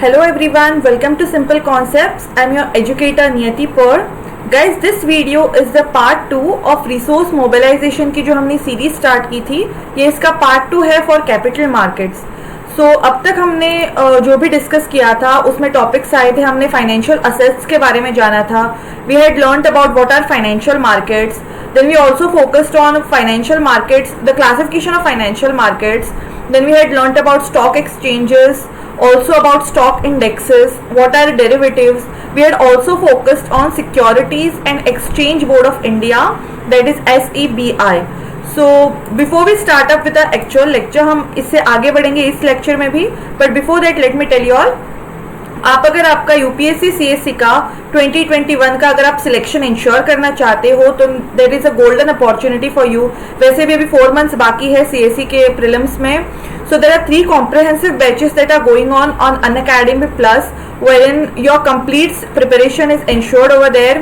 Hello everyone, welcome to Simple Concepts. I'm your educator Niyati Paur. Guys, this video is the part 2 of resource mobilization की जो हमने series start की थी. ये इसका part 2 है फॉर कैपिटल मार्केट्स. अब तक हमने जो भी डिस्कस किया था उसमें टॉपिक्स आए थे. हमने फाइनेंशियल असेट्स के बारे में जाना था. We had learned about what are financial markets. Then we also focused on financial markets, the classification of financial markets. Then we had learnt about stock exchanges, also about stock indexes, what are derivatives. We had also focused on Securities and Exchange Board of India, that is SEBI. So before we start up with the actual lecture, हम इससे आगे बढ़ेंगे इस lecture में भी. But before that let me tell you all, आप अगर आपका यूपीएससी सीएससी का 2021 का अगर आप सिलेक्शन इंश्योर करना चाहते हो तो there is a golden opportunity for you. वैसे भी अभी 4 मंथ्स बाकी है सीएससी के प्रीलिम्स में. So there are 3 comprehensive batches that are going on Unacademy plus, wherein your complete preparation is insured over there.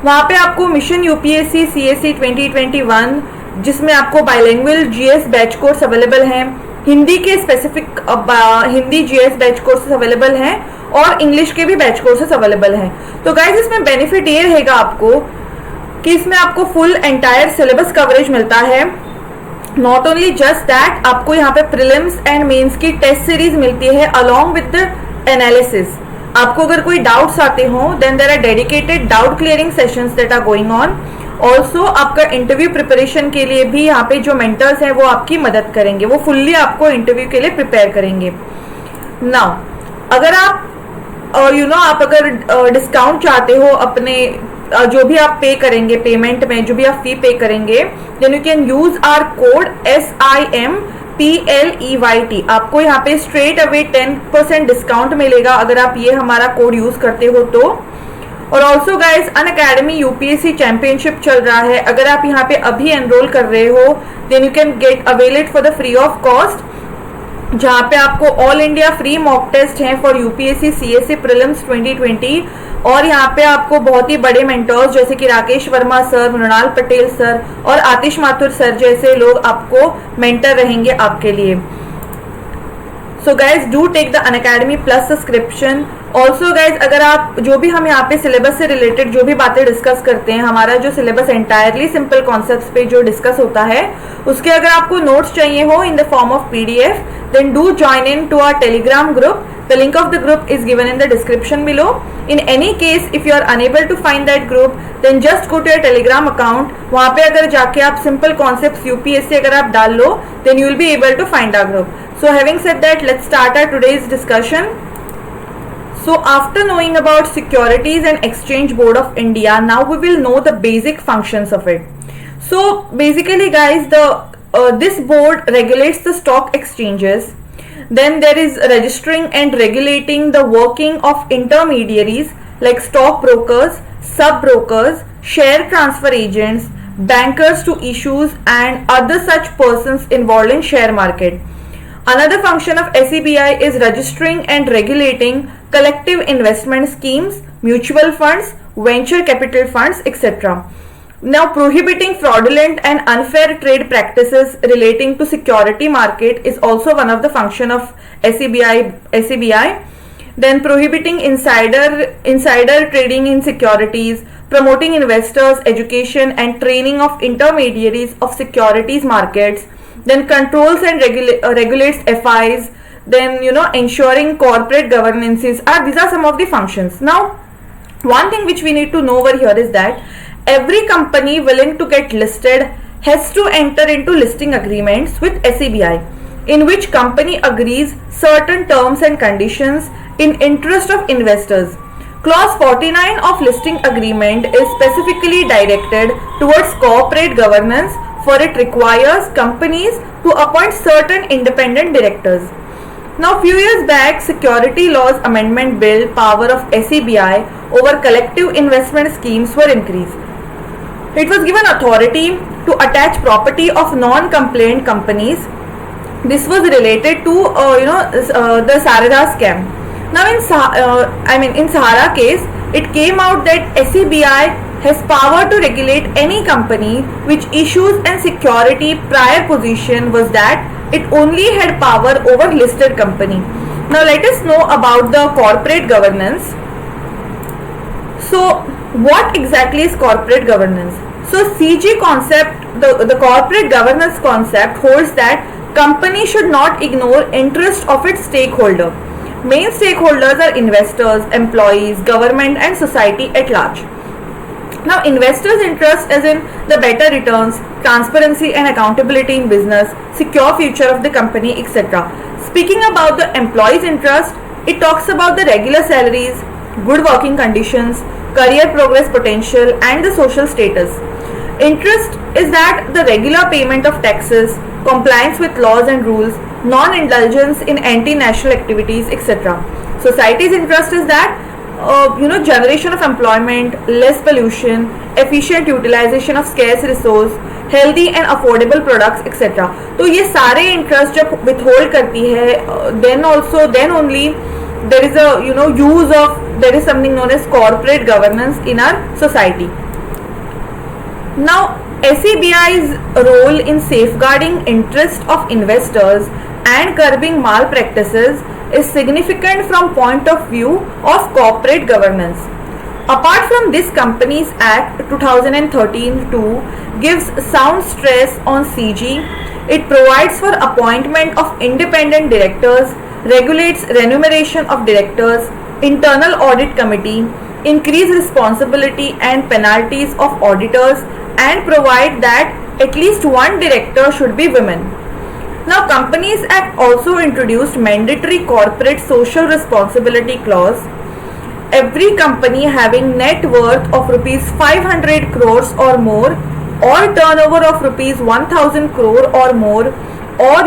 वहाँ पे आपको मिशन यूपीएससी सीएससी 2021 जिसमें आपको bilingual GS batch course available हैं, हिंदी के specific Hindi GS batch courses available हैं और English के भी बैच कोर्सेज अवेलेबल हैं. तो गाइज इसमें बेनिफिट ये रहेगा आपको कि इसमें आपको फुल एंटायर सिलेबस कवरेज मिलता है. नॉट ओनली जस्ट दैट, आपको यहाँ पे प्रीलिम्स एंड मेंस की टेस्ट सीरीज मिलती है अलॉन्ग विद द एनालिसिस. आपको अगर कोई डाउट्स आते हो then there are dedicated doubt clearing sessions that are going on. Also आपका इंटरव्यू प्रिपरेशन के लिए भी यहाँ पे जो मेंटर्स हैं वो आपकी मदद करेंगे, वो फुल्ली आपको इंटरव्यू के लिए प्रिपेयर करेंगे. नाउ अगर आप आप अगर डिस्काउंट चाहते हो अपने जो भी आप पे करेंगे पेमेंट में, जो भी आप फी पे करेंगे, then you can use our code SIMPLEYT. आपको यहाँ पे स्ट्रेट अवे 10% डिस्काउंट मिलेगा अगर आप ये हमारा कोड यूज करते हो तो. और also guys Unacademy UPSC championship चल रहा है. अगर आप यहाँ पे अभी एनरोल कर रहे हो then you can get avail it for the free of cost, जहाँ पे आपको all India free mock test हैं फॉर यूपीएससी सीएससी प्रीलिम्स 2020. और यहाँ पे आपको बहुत ही बड़े मेंटर्स जैसे कि राकेश वर्मा सर, मृणाल पटेल सर और आतिश माथुर सर जैसे लोग आपको मेंटर रहेंगे आपके लिए. So guys do take the Unacademy plus subscription. Also guys अगर आप जो भी हम यहाँ पे सिलेबस से रिलेटेड जो भी बातें डिस्कस करते हैं, हमारा जो सिलेबस एंटायरली सिंपल कॉन्सेप्ट्स पे जो डिस्कस होता है उसके अगर आपको नोट्स चाहिए हो in the form of PDF then do join into our Telegram group. The link of the group is given in the description below. In any case, if you are unable to find that group, then just go to your Telegram account. वहाँ पे अगर जाके आप simple concepts UPSC अगर आप डाल लो, then you will be able to find our group. So having said that, let's start our today's discussion. So after knowing about Securities and Exchange Board of India, now we will know the basic functions of it. So basically, guys, this board regulates the stock exchanges. Then there is registering and regulating the working of intermediaries like stock brokers, sub brokers, share transfer agents, bankers to issues and other such persons involved in share market. Another function of SEBI is registering and regulating collective investment schemes, mutual funds, venture capital funds, etc. Now prohibiting fraudulent and unfair trade practices relating to security market is also one of the function of SEBI. Then prohibiting insider trading in securities, promoting investors education and training of intermediaries of securities markets. Then controls and regulates FIs. Then ensuring corporate governances these are some of the functions. Now one thing which we need to know over here is that every company willing to get listed has to enter into listing agreements with SEBI in which company agrees certain terms and conditions in interest of investors. Clause 49 of listing agreement is specifically directed towards corporate governance, for it requires companies to appoint certain independent directors. Now few years back, Security Laws Amendment Bill power of SEBI over collective investment schemes were increased. It was given authority to attach property of non-compliant companies. This was related to the Sarada scam. Now in Sahara case, it came out that SEBI has power to regulate any company which issues and security prior position was that it only had power over listed company. Now let us know about the corporate governance. So what exactly is corporate governance? So CG concept, the corporate governance concept holds that company should not ignore interest of its stakeholder. Main stakeholders are investors, employees, government and society at large. Now investors' interest is in the better returns, transparency and accountability in business, secure future of the company, etc. Speaking about the employees' interest, it talks about the regular salaries, good working conditions, career progress potential and the social status. Interest is that the regular payment of taxes, compliance with laws and rules, non-indulgence in anti-national activities, etc. Society's interest is that generation of employment, less pollution, efficient utilization of scarce resource, healthy and affordable products, etc. तो ये सारे interest जब withhold करती है, then only there is a there is something known as corporate governance in our society. Now SEBI's role in safeguarding interest of investors and curbing malpractices is significant from point of view of corporate governance. Apart from this, Companies Act 2013-2 gives sound stress on CG. It provides for appointment of independent directors, regulates remuneration of directors, internal audit committee, increase responsibility and penalties of auditors, and provide that at least one director should be women. Now Companies Act also introduced mandatory corporate social responsibility clause. Every company having net worth of rupees 500 crores or more, or turnover of rupees 1000 crore or more, or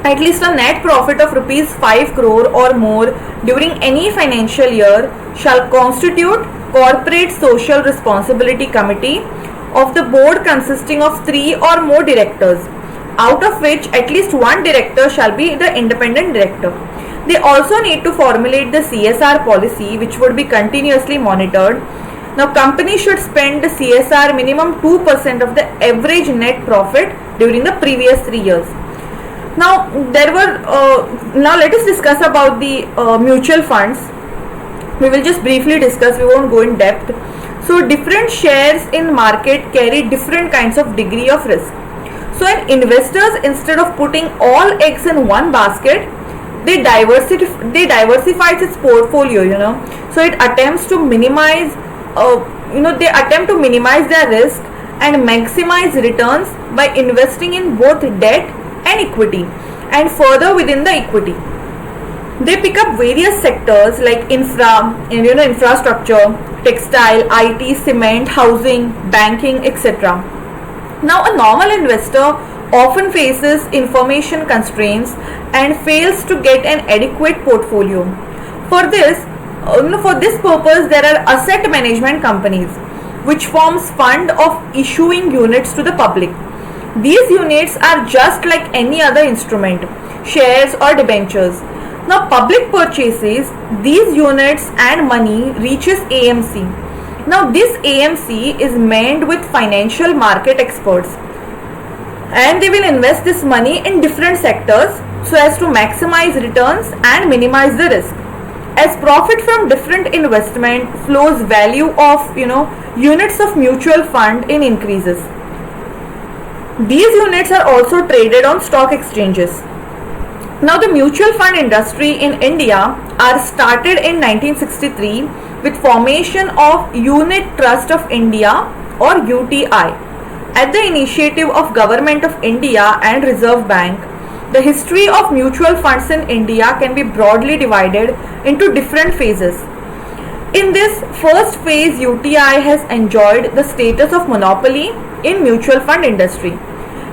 at least a net profit of rupees 5 crore or more during any financial year shall constitute corporate social responsibility committee of the board consisting of 3 or more directors, out of which at least one director shall be the independent director. They also need to formulate the CSR policy, which would be continuously monitored. Now companies should spend the CSR minimum 2% of the average net profit during the previous 3 years. Now now let us discuss about the mutual funds. We will just briefly discuss, we won't go in depth. So different shares in market carry different kinds of degree of risk. So an investors, instead of putting all eggs in one basket, they diversifies its portfolio. So it attempts to minimize they attempt to minimize their risk and maximize returns by investing in both debt and equity, and further within the equity they pick up various sectors like infrastructure, textile, IT, cement, housing, banking, etc. Now a normal investor often faces information constraints and fails to get an adequate portfolio. For this purpose, there are asset management companies which forms fund of issuing units to the public. These units are just like any other instrument, shares or debentures. Now public purchases these units and money reaches AMC. Now this AMC is manned with financial market experts, and they will invest this money in different sectors so as to maximize returns and minimize the risk. As profit from different investment flows, value of units of mutual fund increases. These units are also traded on stock exchanges. Now the mutual fund industry in India are started in 1963 with formation of Unit Trust of India or UTI at the initiative of Government of India and Reserve Bank. The history of mutual funds in India can be broadly divided into different phases. In this first phase, UTI has enjoyed the status of monopoly in mutual fund industry.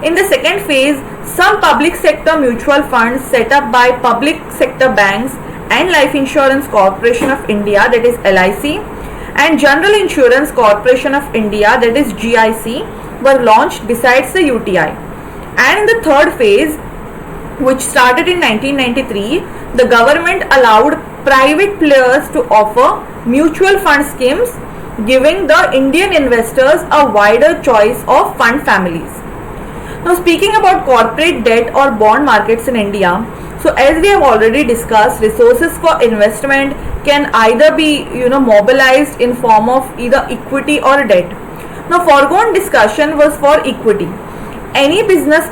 In the second phase, some public sector mutual funds set up by public sector banks and Life Insurance Corporation of India, that is LIC, and General Insurance Corporation of India, that is GIC, were launched besides the UTI. And in the third phase, which started in 1993, the government allowed private players to offer mutual fund schemes, giving the Indian investors a wider choice of fund families. Now speaking about corporate debt or bond markets in India, So as we have already discussed, resources for investment can either be mobilized in form of either equity or debt. Now foregone discussion was for equity. Any business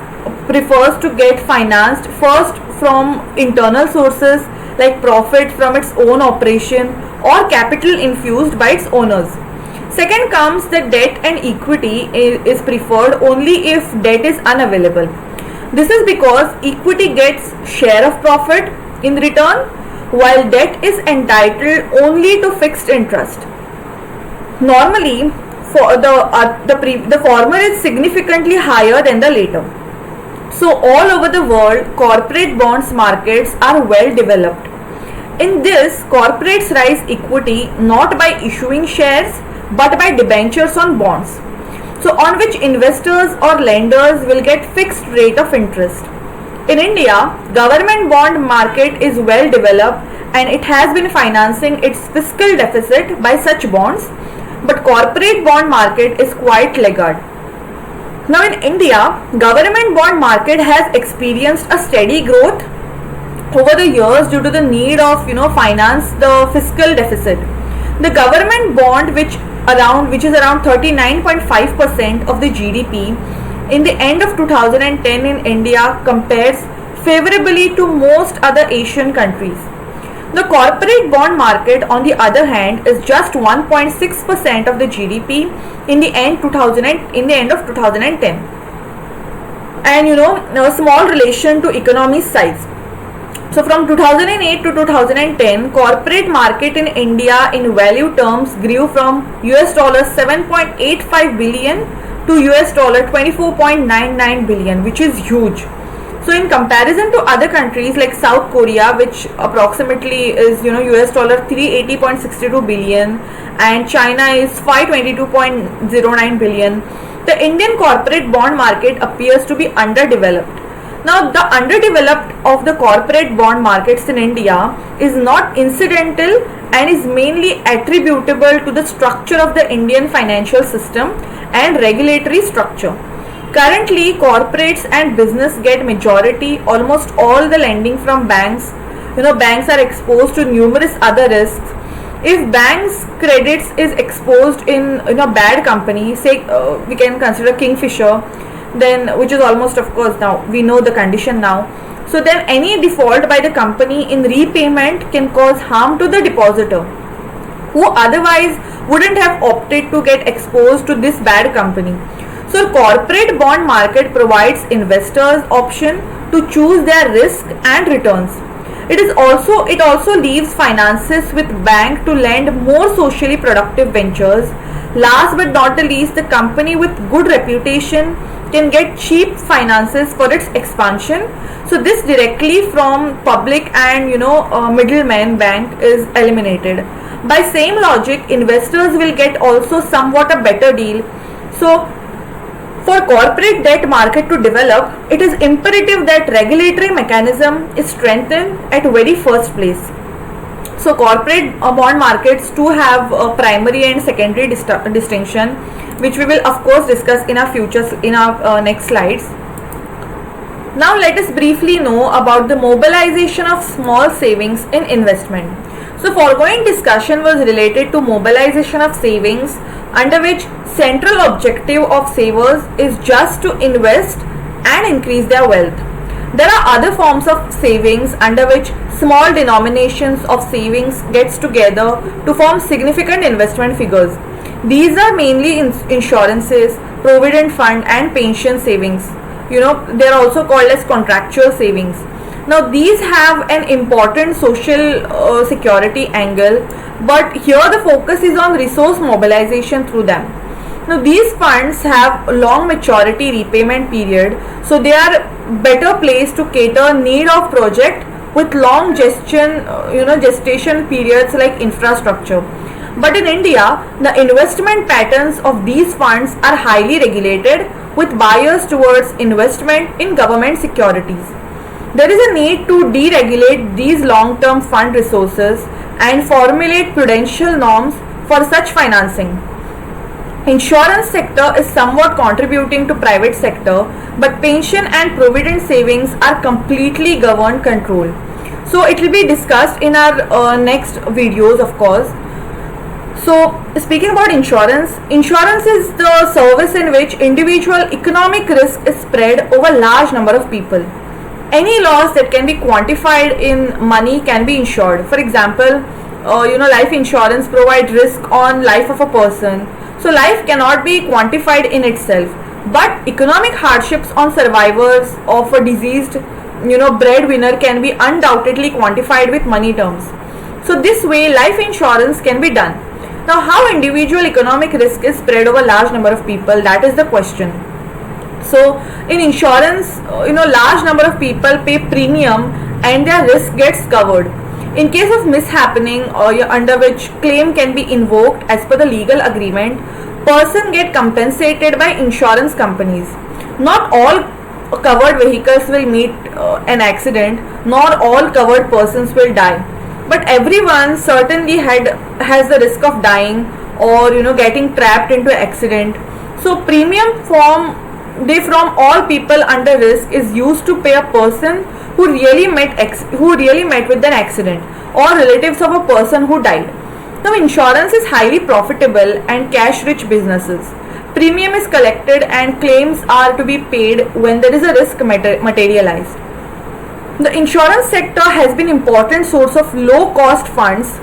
prefers to get financed first from internal sources like profit from its own operation or capital infused by its owners. Second comes that debt, and equity is preferred only if debt is unavailable. This is because equity gets share of profit in return, while debt is entitled only to fixed interest. Normally, for the former is significantly higher than the later. So all over the world, corporate bonds markets are well developed. In this, corporates raise equity not by issuing shares but by debentures on bonds, so on which investors or lenders will get fixed rate of interest. In India, government bond market is well developed and it has been financing its fiscal deficit by such bonds, but corporate bond market is quite laggard. Now in India, government bond market has experienced a steady growth over the years due to the need of finance the fiscal deficit. The government bond which is around 39.5% of the GDP in the end of 2010 in India compares favorably to most other Asian countries. The corporate bond market on the other hand is just 1.6% of the GDP in the end of 2010. And a small relation to economy size. So from 2008 to 2010, corporate market in India in value terms grew from $7.85 billion to $24.99 billion, which is huge. So in comparison to other countries like South Korea, which approximately is $380.62 billion, and China is $522.09 billion, the Indian corporate bond market appears to be underdeveloped. Now, the underdeveloped of the corporate bond markets in India is not incidental and is mainly attributable to the structure of the Indian financial system and regulatory structure. Currently, corporates and business get majority, almost all the lending from banks. Banks are exposed to numerous other risks. If banks credits is exposed in bad company, say we can consider Kingfisher, then which is almost, of course, now we know the condition now. So then any default by the company in repayment can cause harm to the depositor, who otherwise wouldn't have opted to get exposed to this bad company. So corporate bond market provides investors option to choose their risk and returns. It also leaves finances with bank to lend more socially productive ventures. Last but not the least, the company with good reputation can get cheap finances for its expansion. So this directly from public and middleman bank is eliminated. By same logic, investors will get also somewhat a better deal. So for corporate debt market to develop, it is imperative that regulatory mechanism is strengthened at very first place. So corporate bond markets too have a primary and secondary distinction, which we will of course discuss in our next slides. Now let us briefly know about the mobilization of small savings in investment. So foregoing discussion was related to mobilization of savings, under which central objective of savers is just to invest and increase their wealth. There are other forms of savings under which small denominations of savings gets together to form significant investment figures. These are mainly insurances, provident fund and pension savings. They are also called as contractual savings. Now these have an important social security angle, but here the focus is on resource mobilization through them. Now these funds have long maturity repayment period, so they are better placed to cater need of project with long gestation periods like infrastructure. But in India, the investment patterns of these funds are highly regulated with bias towards investment in government securities. There is a need to deregulate these long-term fund resources and formulate prudential norms for such financing. Insurance sector is somewhat contributing to private sector, but pension and provident savings are completely government control. So it will be discussed in our next videos, of course. So speaking about insurance, insurance is the service in which individual economic risk is spread over large number of people. Any loss that can be quantified in money can be insured. For example, life insurance provide risk on life of a person. So life cannot be quantified in itself, but economic hardships on survivors of a deceased, breadwinner can be undoubtedly quantified with money terms. So this way life insurance can be done. Now, how individual economic risk is spread over large number of people, that is the question. So in insurance, large number of people pay premium and their risk gets covered. In case of mishappening under which claim can be invoked as per the legal agreement, person get compensated by insurance companies. Not all covered vehicles will meet an accident, nor all covered persons will die. But everyone certainly has the risk of dying or getting trapped into accident. So premium from all people under risk is used to pay a person who really met with an accident or relatives of a person who died. Now insurance is highly profitable and cash rich businesses. Premium is collected and claims are to be paid when there is a risk materialized. The insurance sector has been important source of low cost funds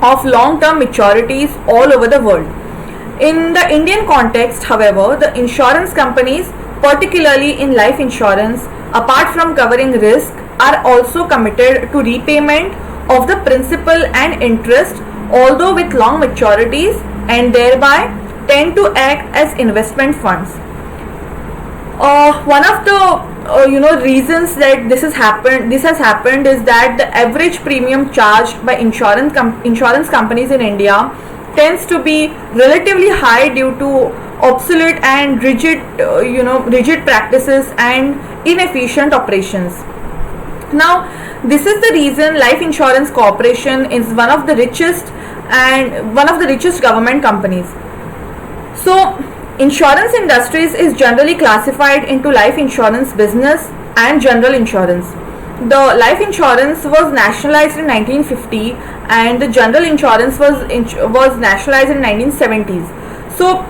of long term maturities all over the world. In the Indian context, however, the insurance companies, particularly in life insurance, apart from covering risk, are also committed to repayment of the principal and interest, although with long maturities, and thereby tend to act as investment funds. One of the reasons that this has happened is that the average premium charged by insurance companies in India tends to be relatively high due to obsolete and rigid practices and inefficient operations. Now, this is the reason Life Insurance Corporation is one of the richest government companies. So, insurance industries is generally classified into life insurance business and general insurance. The life insurance was nationalized in 1950 and the general insurance was nationalized in 1970s. So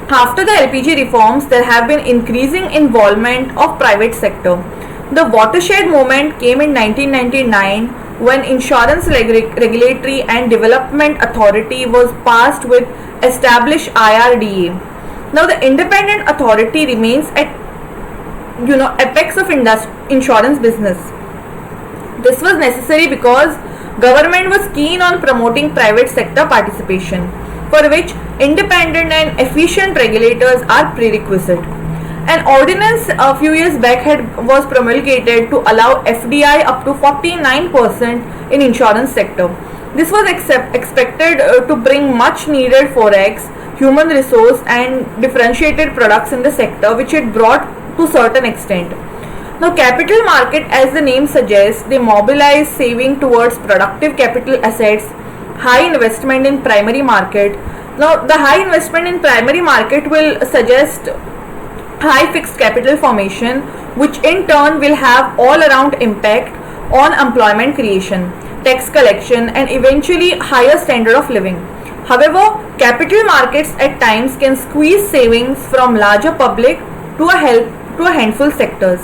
after the LPG reforms, there have been increasing involvement of private sector. The watershed moment came in 1999 when Insurance Regulatory and Development Authority was passed with established IRDA. Now the independent authority remains at apex of insurance business. This was necessary because government was keen on promoting private sector participation, for which independent and efficient regulators are prerequisite. An ordinance a few years back was promulgated to allow FDI up to 49% in insurance sector. This was expected to bring much needed forex, human resource and differentiated products in the sector, which it brought to certain extent. Now capital market, as the name suggests, they mobilize saving towards productive capital assets, high investment in primary market. Now the high investment in primary market will suggest high fixed capital formation, which in turn will have all around impact on employment creation, tax collection and eventually higher standard of living. However, capital markets at times can squeeze savings from larger public to a handful sectors.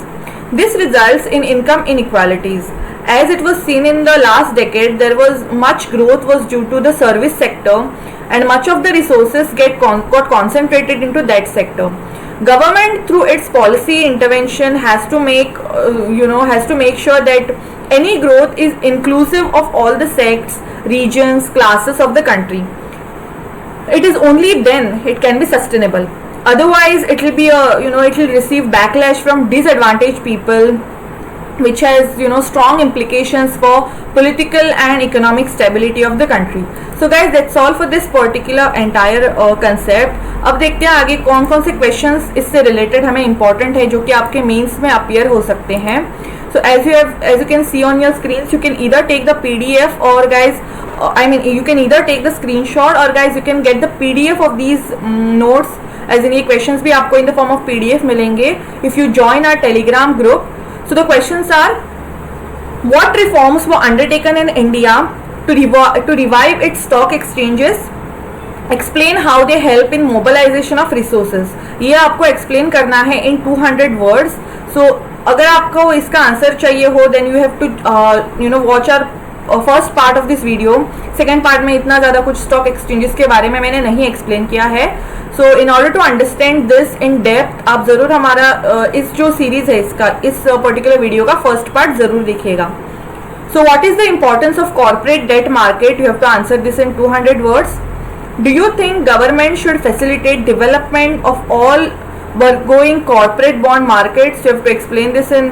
This results in income inequalities. As it was seen in the last decade, there was much growth was due to the service sector and much of the resources got concentrated into that sector. Government through its policy intervention has to make sure that any growth is inclusive of all the sects, regions, classes of the country. It is only then it can be sustainable. Otherwise, it will be it will receive backlash from disadvantaged people, which has strong implications for political and economic stability of the country. So guys, that's all for this particular entire concept. अब देखते हैं आगे कौन कौन से questions इससे related हमें important है जो कि आपके मेंस में appear हो सकते हैं. So as you can see on your screens, you can either take the PDF or guys I mean you can either take the screenshot or guys you can get the PDF of these notes, as in ये questions भी आपको in the form of PDF मिलेंगे if you join our Telegram group. So the questions are, what reforms were undertaken in India to revive its stock exchanges? Explain how they help in mobilization of resources. ये आपको explain करना है in 200 words. So अगर आपको इसका answer चाहिए हो then you have to watch our first part of this video. Second part में इतना ज़्यादा कुछ stock exchanges के बारे में मैंने नहीं explain किया है. So in order to understand this in depth आप ज़रूर हमारा इस जो series है इसका इस particular video का first part ज़रूर देखिएगा. So what is the importance of corporate debt market? You have to answer this in 200 words. Do you think government should facilitate development of all going corporate bond markets? You have to explain this in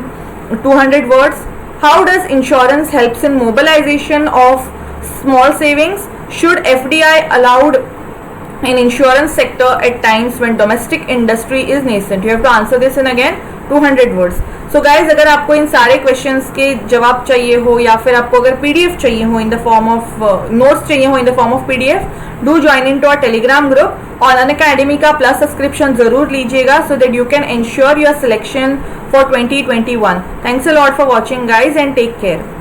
200 words. How does insurance helps in mobilization of small savings? Should FDI allowed in insurance sector at times when domestic industry is nascent? You have to answer this in again 200 words. So guys, अगर आपको इन सारे questions के जवाब चाहिए हो या फिर आपको अगर PDF चाहिए हो in the form of notes चाहिए हो in the form of PDF, do join into our Telegram group और Unacademy का plus subscription ज़रूर लीजिएगा so that you can ensure your selection for 2021. Thanks a lot for watching guys and take care.